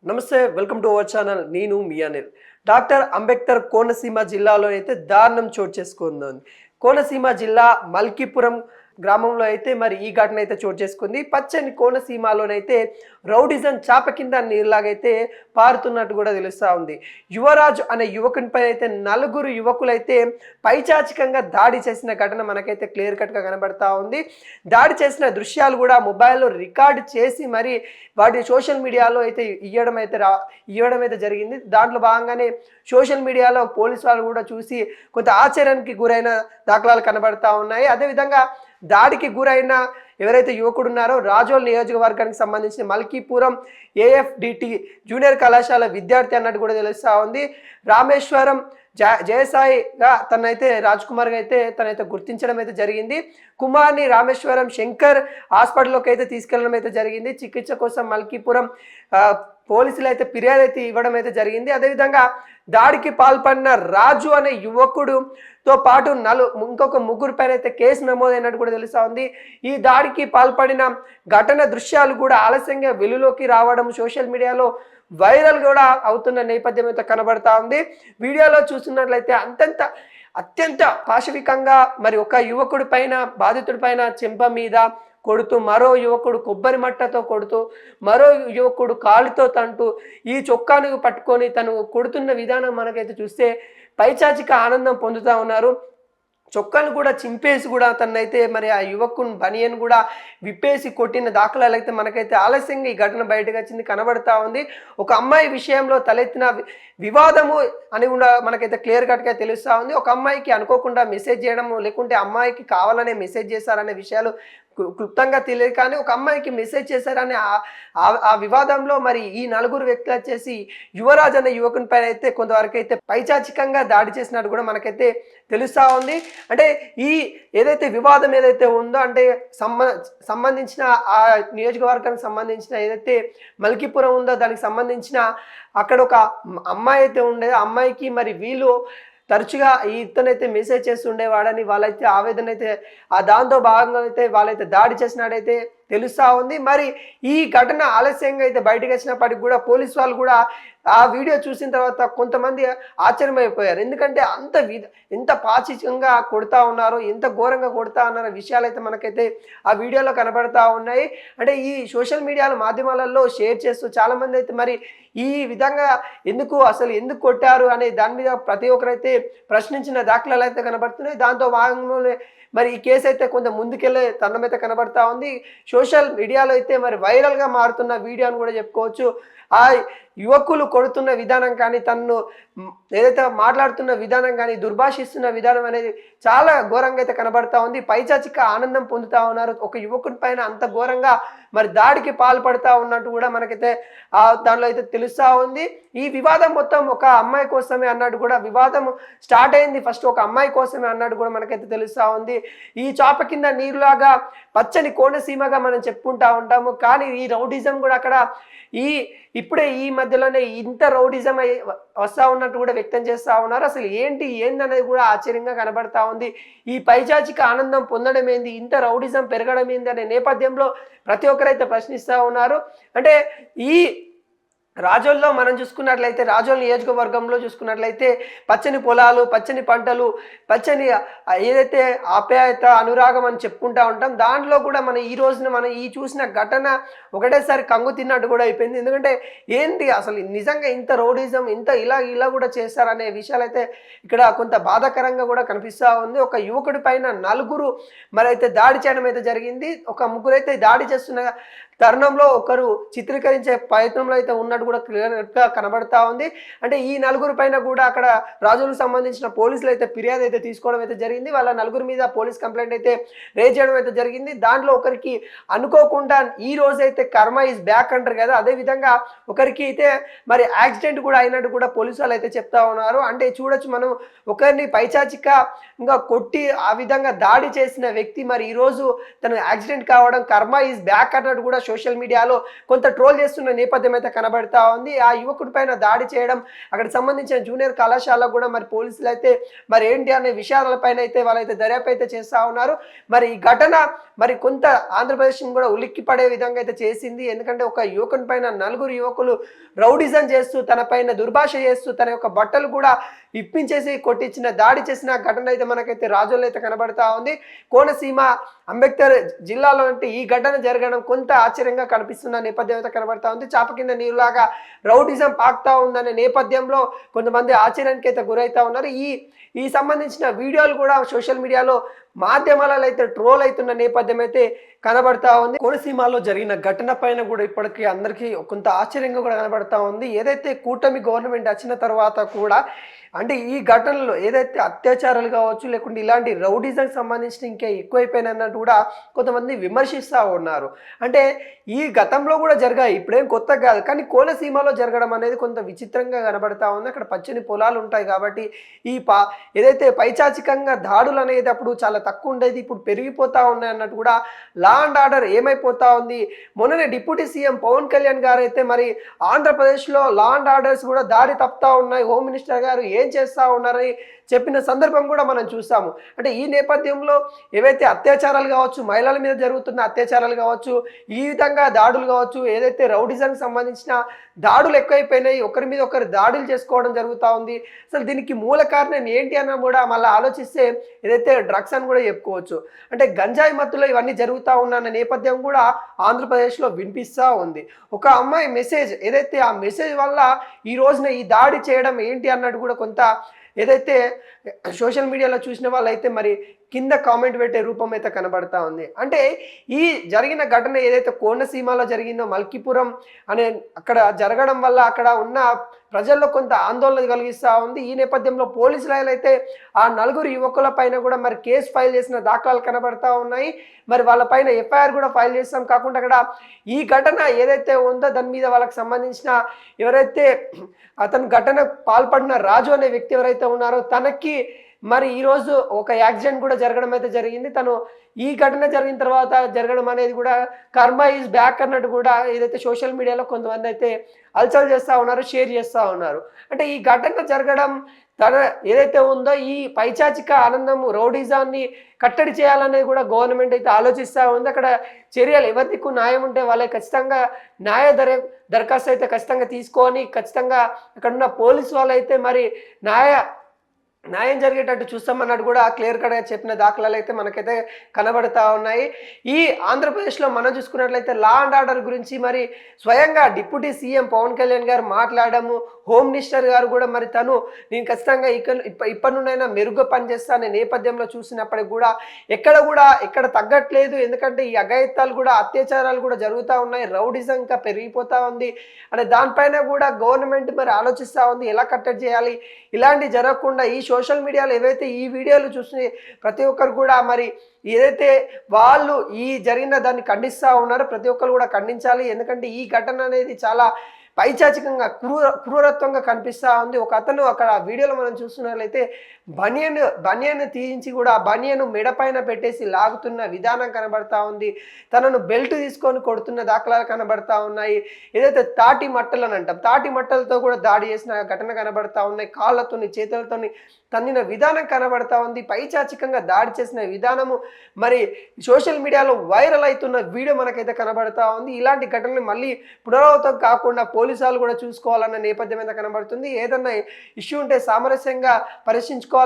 నమస్తే, welcome to our channel. నేను మీ Anil. Doctor Ambedkar Konaseema జిల్లాలో అయితే దారుణం చోటు చేసుకుంది. కోనసీమ జిల్లా మల్కీపురం గ్రామంలో అయితే మరి ఈ ఘటన అయితే చోటు చేసుకుంది. పచ్చని కోనసీమలోనైతే రౌడిజం చాప కింద నీరులాగైతే పారుతున్నట్టు కూడా తెలుస్తూ ఉంది. యువరాజు అనే యువకునిపై అయితే నలుగురు యువకులైతే పైచాచికంగా దాడి చేసిన ఘటన మనకైతే క్లియర్ కట్గా కనబడతా ఉంది. దాడి చేసిన దృశ్యాలు కూడా మొబైల్లో రికార్డు చేసి మరి వాటిని సోషల్ మీడియాలో అయితే ఇవ్వడం అయితే జరిగింది. దాంట్లో భాగంగానే సోషల్ మీడియాలో పోలీసు వాళ్ళు కూడా చూసి కొంత ఆశ్చర్యానికి గురైన దాఖలాలు కనబడతా ఉన్నాయి. అదేవిధంగా దాడికి గురైన ఎవరైతే యువకుడు ఉన్నారో రాజోల్ నియోజకవర్గానికి సంబంధించిన మల్కీపురం ఏఎఫ్డిటి జూనియర్ కళాశాల విద్యార్థి అన్నట్టు కూడా తెలుస్తూ ఉంది. రామేశ్వరం జయసాయిగా తనైతే రాజ్ కుమార్గా అయితే తనైతే గుర్తించడం అయితే జరిగింది. కుమార్ని రామేశ్వరం శంకర్ హాస్పిటల్లోకి అయితే తీసుకెళ్లడం అయితే జరిగింది. చికిత్స కోసం మల్కీపురం పోలీసులు అయితే ఫిర్యాదు అయితే ఇవ్వడం అయితే జరిగింది. అదేవిధంగా దాడికి పాల్పడిన రాజు అనే యువకుడుతో పాటు ఇంకొక ముగ్గురు పైన అయితే కేసు నమోదైనట్టు కూడా తెలుస్తూ ఉంది. ఈ దాడికి పాల్పడిన ఘటన దృశ్యాలు కూడా ఆలస్యంగా వెలుగులోకి రావడం సోషల్ మీడియాలో వైరల్ కూడా అవుతున్న నేపథ్యం అయితే కనబడతా ఉంది. వీడియోలో చూస్తున్నట్లయితే అత్యంత పాశవికంగా మరి ఒక యువకుడి పైన బాధితుడి పైన చెంప మీద కొడుతూ, మరో యువకుడు కొబ్బరి మట్టతో కొడుతూ, మరో యువకుడు కాలుతో తంటూ ఈ చొక్కాను పట్టుకొని తను కొడుతున్న విధానం మనకైతే చూస్తే పైచాచిక ఆనందం పొందుతూ ఉన్నారు. చొక్కాను కూడా చింపేసి కూడా తనైతే మరి ఆ యువకుని బనియన్ కూడా విప్పేసి కొట్టిన దాఖలాలు అయితే మనకైతే ఆలస్యంగా ఈ ఘటన బయటకు వచ్చింది కనబడతా ఉంది. ఒక అమ్మాయి విషయంలో తలెత్తిన వివాదము అని కూడా మనకైతే క్లియర్ కట్గా తెలుస్తూ ఉంది. ఒక అమ్మాయికి అనుకోకుండా మెసేజ్ చేయడము, లేకుంటే అమ్మాయికి కావాలనే మెసేజ్ చేశారనే విషయాలు క్లుప్తంగా తెలియదు. కానీ ఒక అమ్మాయికి మెసేజ్ చేశారని ఆ వివాదంలో మరి ఈ నలుగురు వ్యక్తులు వచ్చేసి యువరాజ్ అనే యువకుని పైన అయితే కొంతవరకు అయితే పైచాచికంగా దాడి చేసినట్టు కూడా మనకైతే తెలుస్తూ ఉంది. అంటే ఈ ఏదైతే వివాదం ఏదైతే ఉందో అంటే సంబంధించిన ఆ నియోజకవర్గానికి సంబంధించిన ఏదైతే మల్కీపురం ఉందో దానికి సంబంధించిన అక్కడ ఒక అమ్మాయి అయితే ఉండేది. ఆ అమ్మాయికి మరి వీళ్ళు తరచుగా ఇతనైతే మెసేజ్ చేస్తుండేవాడని వాళ్ళైతే ఆవేదన అయితే దాంతో భాగంగా అయితే వాళ్ళైతే దాడి చేసినట్టయితే తెలుస్తూ ఉంది. మరి ఈ ఘటన ఆలస్యంగా అయితే బయటకు వచ్చినప్పటికి కూడా పోలీసు వాళ్ళు కూడా ఆ వీడియో చూసిన తర్వాత కొంతమంది ఆశ్చర్యమైపోయారు. ఎందుకంటే ఎంత పాచికంగా కొడతా ఉన్నారో, ఎంత ఘోరంగా కొడతా ఉన్నారో విషయాలు అయితే మనకైతే ఆ వీడియోలో కనబడతా ఉన్నాయి. అంటే ఈ సోషల్ మీడియాల మాధ్యమాలలో షేర్ చేస్తూ చాలామంది అయితే మరి ఈ విధంగా ఎందుకు కొట్టారు అనే దాని మీద ప్రతి ఒక్కరైతే ప్రశ్నించిన దాఖలాలు అయితే కనబడుతున్నాయి. దాంతో భాగంలోనే మరి ఈ కేసు అయితే కొంత ముందుకెళ్ళే తరుణం అయితే కనబడతా ఉంది. సోషల్ మీడియాలో అయితే మరి వైరల్గా మారుతున్న వీడియో అని కూడా చెప్పుకోవచ్చు. ఆ యువకులు కొడుతున్న విధానం కానీ, తనను ఏదైతే మాట్లాడుతున్న విధానం కానీ, దుర్భాషిస్తున్న విధానం అనేది చాలా ఘోరంగా అయితే కనబడతా ఉంది. పైచాచిక ఆనందం పొందుతూ ఉన్నారు. ఒక యువకుని పైన అంత ఘోరంగా మరి దాడికి పాల్పడతా ఉన్నట్టు కూడా మనకైతే దానిలో అయితే తెలుస్తూ ఉంది. ఈ వివాదం మొత్తం ఒక అమ్మాయి కోసమే అన్నట్టు కూడా వివాదం స్టార్ట్ అయింది ఫస్ట్ ఒక అమ్మాయి కోసమే అన్నట్టు కూడా మనకైతే తెలుస్తూ ఉంది. ఈ చాప కింద నీరులాగా పచ్చని కోనసీమగా మనం చెప్పుకుంటా ఉంటాము. కానీ ఈ రౌడిజం కూడా అక్కడ ఇప్పుడే ఈ మధ్యలోనే ఇంత రౌడిజం వస్తూ ఉన్నట్టు కూడా వ్యక్తం చేస్తూ ఉన్నారు. అసలు ఏందనేది కూడా ఆశ్చర్యంగా కనబడతా ఉంది. ఈ పైచాచిక ఆనందం పొందడం ఏంది, ఇంత రౌడిజం పెరగడం ఏంది అనే నేపథ్యంలో ప్రతి ఒక్కరైతే ప్రశ్నిస్తూ ఉన్నారు. అంటే ఈ రాజోల్లో మనం చూసుకున్నట్లయితే, రాజోల్ నియోజకవర్గంలో చూసుకున్నట్లయితే పచ్చని పొలాలు, పచ్చని పంటలు, పచ్చని ఏదైతే ఆప్యాయత, అనురాగం అని చెప్పుకుంటూ ఉంటాం. దాంట్లో కూడా మనం ఈ రోజున మనం చూసిన ఘటన ఒకటేసారి కంగు తిన్నట్టు కూడా అయిపోయింది. ఎందుకంటే ఏంటి అసలు నిజంగా ఇంత రౌడిజం ఇలా కూడా చేస్తారనే విషయాలు అయితే ఇక్కడ కొంత బాధాకరంగా కూడా కనిపిస్తూ ఉంది. ఒక యువకుడి పైన నలుగురు మరి అయితే దాడి చేయడం అయితే జరిగింది. ఒక ముగ్గురు అయితే దాడి చేస్తున్న తరుణంలో ఒకరు చిత్రీకరించే ప్రయత్నంలో అయితే ఉన్నట్టు కూడా క్లియర్గా కనబడతా ఉంది. అంటే ఈ నలుగురు పైన కూడా అక్కడ రాజులకు సంబంధించిన పోలీసులు అయితే ఫిర్యాదు అయితే తీసుకోవడం అయితే జరిగింది. వాళ్ళ నలుగురు మీద పోలీస్ కంప్లైంట్ అయితే రేజ్ చేయడం అయితే జరిగింది. దాంట్లో ఒకరికి అనుకోకుండా ఈ రోజైతే కర్మ ఈజ్ బ్యాక్ అంటారు కదా, అదేవిధంగా ఒకరికి అయితే మరి యాక్సిడెంట్ కూడా అయినట్టు కూడా పోలీసు వాళ్ళు అయితే చెప్తా ఉన్నారు. అంటే చూడొచ్చు మనం ఒకరిని పైచాచికంగా కొట్టి ఆ విధంగా దాడి చేసిన వ్యక్తి మరి ఈరోజు తను యాక్సిడెంట్ కావడం కర్మ ఈజ్ బ్యాక్ అన్నట్టు కూడా సోషల్ మీడియాలో కొంత ట్రోల్ చేస్తున్న నేపథ్యం అయితే కనబడతా ఉంది. ఆ యువకుడి పైన దాడి చేయడం, అక్కడికి సంబంధించిన జూనియర్ కళాశాలకు కూడా మరి పోలీసులు అయితే మరి ఏంటి అనే విషయాలపైన అయితే వాళ్ళైతే దర్యాప్తు అయితే చేస్తూ ఉన్నారు. మరి ఈ ఘటన మరి కొంత ఆంధ్రప్రదేశ్ కూడా ఉలిక్కి పడే విధంగా అయితే చేసింది. ఎందుకంటే ఒక యువకుని పైన నలుగురు యువకులు రౌడిజం చేస్తూ తన పైన దుర్భాష చేస్తూ తన యొక్క బట్టలు కూడా ఇప్పించేసి కొట్టించిన దాడి చేసిన ఘటన అయితే మనకైతే రాజుల్లో అయితే కనబడతా ఉంది. కోనసీమ అంబేద్కర్ జిల్లాలో అంటే ఈ ఘటన జరగడం కొంత ఆశ్చర్యంగా కనిపిస్తున్న నేపథ్యం అయితే కనబడతా ఉంది. చాప కింద నీరులాగా రౌడిజం పాకుతా ఉందనే నేపథ్యంలో కొంతమంది ఆశ్చర్యానికి అయితే గురవుతా ఉన్నారు. ఈ సంబంధించిన వీడియోలు కూడా సోషల్ మీడియాలో మాధ్యమాలలో అయితే ట్రోల్ అవుతున్న నేపథ్యం అయితే కనబడతా ఉంది. కోనసీమలో జరిగిన ఘటన పైన కూడా ఇప్పటికీ అందరికీ కొంత ఆశ్చర్యంగా కూడా కనబడతా ఉంది. ఏదైతే కూటమి గవర్నమెంట్ వచ్చిన తర్వాత కూడా అంటే ఈ ఘటనలో ఏదైతే అత్యాచారాలు కావచ్చు లేకుంటే ఇలాంటి రౌడిజంకి సంబంధించిన ఇంకా ఎక్కువైపోయినట్టు కూడా కొంతమంది విమర్శిస్తూ ఉన్నారు. అంటే ఈ గతంలో కూడా జరిగాయి, ఇప్పుడేం కొత్త కాదు, కానీ కోనసీమలో జరగడం అనేది కొంత విచిత్రంగా కనబడతా ఉంది. అక్కడ పచ్చని పొలాలు ఉంటాయి కాబట్టి ఏదైతే పైచాచికంగా దాడులు అనేది అప్పుడు చాలా తక్కువ ఉండేది, ఇప్పుడు పెరిగిపోతా ఉన్నాయి అన్నట్టు కూడా లా అండ్ ఆర్డర్ ఏమైపోతా ఉంది. మొన్ననే డిప్యూటీ సీఎం పవన్ కళ్యాణ్ గారు అయితే మరి ఆంధ్రప్రదేశ్లో లా అండ్ ఆర్డర్స్ కూడా దారి తప్పుతా ఉన్నాయి, హోమ్ మినిస్టర్ గారు ఏం చేస్తూ ఉన్నారని చెప్పిన సందర్భం కూడా మనం చూసాము. అంటే ఈ నేపథ్యంలో ఏవైతే అత్యాచారాలు కావచ్చు, మహిళల మీద జరుగుతున్న అత్యాచారాలు కావచ్చు, ఈ విధంగా దాడులు కావచ్చు, ఏదైతే రౌడిజంకి సంబంధించిన దాడులు ఎక్కువైపోయినాయి, ఒకరి మీద ఒకరు దాడులు చేసుకోవడం జరుగుతూ ఉంది. అసలు దీనికి మూల కారణం ఏంటి అన్న కూడా మళ్ళీ ఆలోచిస్తే ఏదైతే డ్రగ్స్ అని కూడా చెప్పుకోవచ్చు. అంటే గంజాయి మత్తులో ఇవన్నీ జరుగుతూ ఉన్న నేపథ్యం కూడా ఆంధ్రప్రదేశ్లో వినిపిస్తూ ఉంది. ఒక అమ్మాయి మెసేజ్ ఏదైతే ఆ మెసేజ్ వల్ల ఈ రోజున ఈ దాడి చేయడం ఏంటి అన్నట్టు కూడా కొంత ఏదైతే సోషల్ మీడియాలో చూసిన వాళ్ళైతే మరి కింద కామెంట్ పెట్టే రూపం అయితే కనబడతా ఉంది. అంటే ఈ జరిగిన ఘటన ఏదైతే కోనసీమలో జరిగిందో మల్కీపురం అనే అక్కడ జరగడం వల్ల అక్కడ ఉన్న ప్రజల్లో కొంత ఆందోళన కలిగిస్తూ ఉంది. ఈ నేపథ్యంలో పోలీసులు అయితే ఆ నలుగురు యువకుల పైన కూడా మరి కేసు ఫైల్ చేసిన దాఖలాలు కనబడతా ఉన్నాయి. మరి వాళ్ళ పైన ఎఫ్ఐఆర్ కూడా ఫైల్ చేస్తాం. కాకుండా అక్కడ ఈ ఘటన ఏదైతే ఉందో దాని మీద వాళ్ళకి సంబంధించిన ఎవరైతే అతను ఘటన పాల్పడిన రాజు అనే వ్యక్తి ఎవరైతే ఉన్నారో తనకి మరి ఈరోజు ఒక యాక్సిడెంట్ కూడా జరగడం అయితే జరిగింది. తను ఈ ఘటన జరిగిన తర్వాత జరగడం అనేది కూడా కర్మ ఈజ్ బ్యాక్ అన్నట్టు కూడా ఏదైతే సోషల్ మీడియాలో కొంతమంది అయితే అల్చల్ చేస్తూ ఉన్నారు, షేర్ చేస్తూ ఉన్నారు. అంటే ఈ ఘటన జరగడం తన ఏదైతే ఉందో ఈ పైచాచిక ఆనందం రౌడిజాన్ని కట్టడి చేయాలనేది కూడా గవర్నమెంట్ అయితే ఆలోచిస్తూ ఉంది. అక్కడ చర్యలు ఎవరికి న్యాయం ఉంటే వాళ్ళకి ఖచ్చితంగా దరఖాస్తు అయితే ఖచ్చితంగా తీసుకొని ఖచ్చితంగా అక్కడ ఉన్న పోలీసు వాళ్ళు అయితే మరి న్యాయం జరిగేటట్టు చూస్తామన్నట్టు కూడా క్లియర్ కట్గా చెప్పిన దాఖలాలు అయితే మనకైతే కనబడతా ఉన్నాయి. ఈ ఆంధ్రప్రదేశ్లో మనం చూసుకున్నట్లయితే లా అండ్ ఆర్డర్ గురించి మరి స్వయంగా డిప్యూటీ సీఎం పవన్ కళ్యాణ్ గారు మాట్లాడము, హోమ్ మినిస్టర్ గారు కూడా మరి నేను ఖచ్చితంగా ఇప్పటి నుండైనా మెరుగ్గా పనిచేస్తా అనే నేపథ్యంలో చూసినప్పటికి కూడా ఎక్కడ తగ్గట్లేదు. ఎందుకంటే ఈ అఘాయిత్యాలు కూడా అత్యాచారాలు కూడా జరుగుతూ ఉన్నాయి, రౌడిజం ఇంకా పెరిగిపోతూ ఉంది. అంటే దానిపైన కూడా గవర్నమెంట్ మరి ఆలోచిస్తూ ఉంది ఎలా కట్టడి చేయాలి. ఇలాంటి జరగకుండా ఈ సోషల్ మీడియాలో ఏవైతే ఈ వీడియోలు చూసి ప్రతి ఒక్కరు కూడా మరి ఏదైతే వాళ్ళు ఈ జరిగిన దాన్ని ఖండిస్తూ ఉన్నారో ప్రతి ఒక్కరు కూడా ఖండించాలి. ఎందుకంటే ఈ ఘటన అనేది చాలా పైచాచికంగా క్రూరత్వంగా కనిపిస్తూ ఉంది. ఒక అతను అక్కడ వీడియోలో మనం చూస్తున్నట్లయితే బనియన్ తీయించి కూడా బనియన్ మెడపైన పెట్టేసి లాగుతున్న విధానం కనబడతా ఉంది. తనను బెల్ట్ తీసుకొని కొడుతున్న దాఖలాలు కనబడతా ఉన్నాయి. ఏదైతే తాటి మట్టలు అని అంటాం, తాటి మట్టలతో కూడా దాడి చేసిన ఘటన కనబడతా ఉన్నాయి. కాళ్ళతోని చేతులతోని తన్నిన విధానం కనబడతా ఉంది. పైచాచికంగా దాడి చేసిన విధానము మరి సోషల్ మీడియాలో వైరల్ అవుతున్న వీడియో మనకైతే కనబడతా ఉంది. ఇలాంటి ఘటనలు మళ్ళీ పునరావృతం కాకుండా పోలీసులు కూడా చూసుకోవాలన్న నేపథ్యం అయితే కనబడుతుంది. ఏదన్నా ఇష్యూ ఉంటే సామరస్యంగా పరిశీలించుకోవాలి.